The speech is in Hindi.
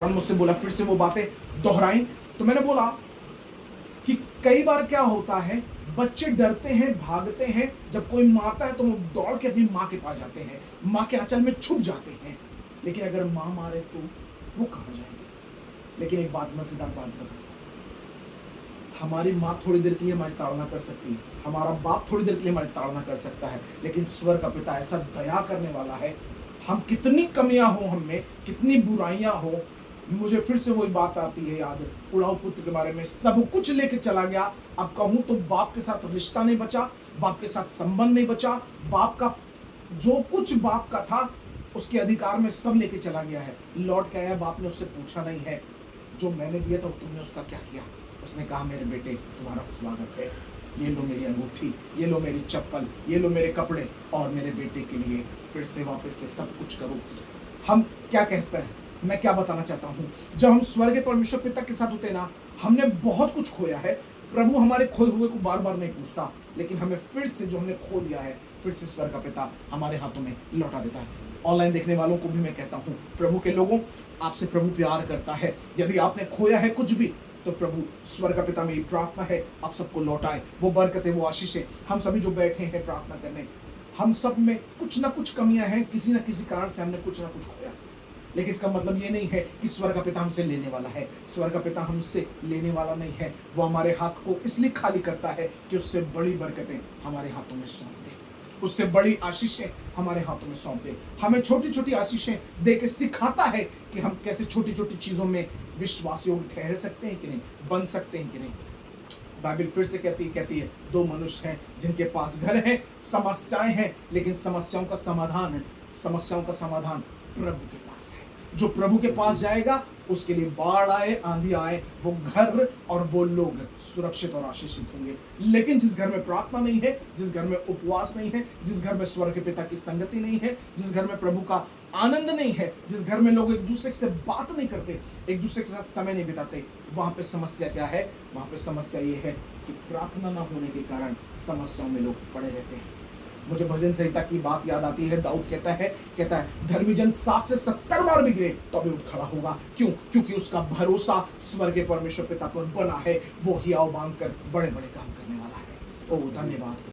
मुझसे बोला फिर से वो बातें दोहराई। तो मैंने बोला कि कई बार क्या होता है, बच्चे डरते हैं, भागते हैं, जब कोई मारता है तो वो दौड़ के अपनी माँ के पास जाते हैं, माँ के आंचल में छुप जाते हैं। लेकिन अगर माँ मारे तो वो कहाँ जाएंगे? लेकिन एक बात, मजेदार बात बता, हमारी माँ थोड़ी देर के लिए हमारी ताड़ना कर सकती है, हमारा बाप थोड़ी देर के लिए हमारी ताड़ना कर सकता है, लेकिन स्वर्ग का पिता ऐसा दया करने वाला है। हम कितनी कमियां हो, हम में कितनी बुराइयां हो, मुझे फिर से वही बात आती है याद, उड़ाऊ पुत्र के बारे में। सब कुछ लेके चला गया। अब कहूं तो बाप के साथ रिश्ता नहीं बचा, बाप के साथ संबंध नहीं बचा, बाप का जो कुछ बाप का था उसके अधिकार में सब लेके चला गया है। लौट के आया, बाप ने उससे पूछा नहीं है जो मैंने दिया था तुमने उसका क्या किया। उसने कहा मेरे बेटे तुम्हारा स्वागत है, ये लो मेरी अंगूठी, ये लो मेरी चप्पल, ये लो मेरे कपड़े, और मेरे बेटे के लिए फिर से वापस से सब कुछ करो। हम क्या कहते हैं, मैं क्या बताना चाहता हूँ, जब हम स्वर्ग परमेश्वर पिता के साथ होते ना, हमने बहुत कुछ खोया है। प्रभु हमारे खोए हुए को बार बार नहीं पूछता, लेकिन हमें फिर से जो हमने खो दिया है, फिर से स्वर्ग का पिता हमारे हाथों में लौटा देता है। ऑनलाइन देखने वालों को भी मैं कहता हूँ, प्रभु के लोगों, आपसे प्रभु प्यार करता है। यदि आपने खोया है कुछ भी, तो प्रभु स्वर्ग का पिता में प्रार्थना है आप सबको लौटाए वो बरकतें, वो आशीषें। हम सभी जो बैठे हैं प्रार्थना करने, हम सब में कुछ ना कुछ कमियां हैं, किसी ना किसी कारण से हमने कुछ ना कुछ खोया। लेकिन इसका मतलब ये नहीं है कि स्वर्ग का पिता हमसे लेने वाला है। स्वर्ग का पिता हमसे लेने वाला नहीं है, वो हमारे हाथ को इसलिए खाली करता है कि उससे बड़ी बरकतें हमारे हाथों में सौंप दे, उससे बड़ी आशीषें हमारे हाथों में सौंप दे। हमें छोटी छोटी आशीषें दे के सिखाता है कि हम कैसे छोटी छोटी चीजों में विश्वास योग्य ठहर सकते हैं कि नहीं, बन सकते हैं कि नहीं। बाइबल फिर से कहती है दो मनुष्य हैं जिनके पास घर है, समस्याएं हैं, लेकिन समस्याओं का समाधान प्रभु के पास है। जो प्रभु के पास जाएगा उसके लिए बाढ़ आए, आंधी आए, वो घर और वो लोग सुरक्षित और आशीषित होंगे। लेकिन जिस घर में प्रार्थना नहीं है, जिस घर में उपवास नहीं है, जिस घर में स्वर्ग के पिता की संगति नहीं है, जिस घर में प्रभु का आनंद नहीं है, जिस घर में लोग एक दूसरे से बात नहीं करते, एक दूसरे के साथ समय नहीं बिताते, वहां पे समस्या क्या है? वहां पे समस्या ये है कि प्रार्थना न होने के कारण समस्याओं में लोग पड़े रहते हैं। मुझे भजन संहिता की बात याद आती है। दाऊद कहता है धर्मी जन 7 से 70 बार भी गिरे तो भी उठ खड़ा होगा। क्यों? क्योंकि उसका भरोसा स्वर्गीय परमेश्वर पिता पर बना है। वो हियाव बांध कर बड़े बड़े काम करने वाला है। ओ धन्यवाद।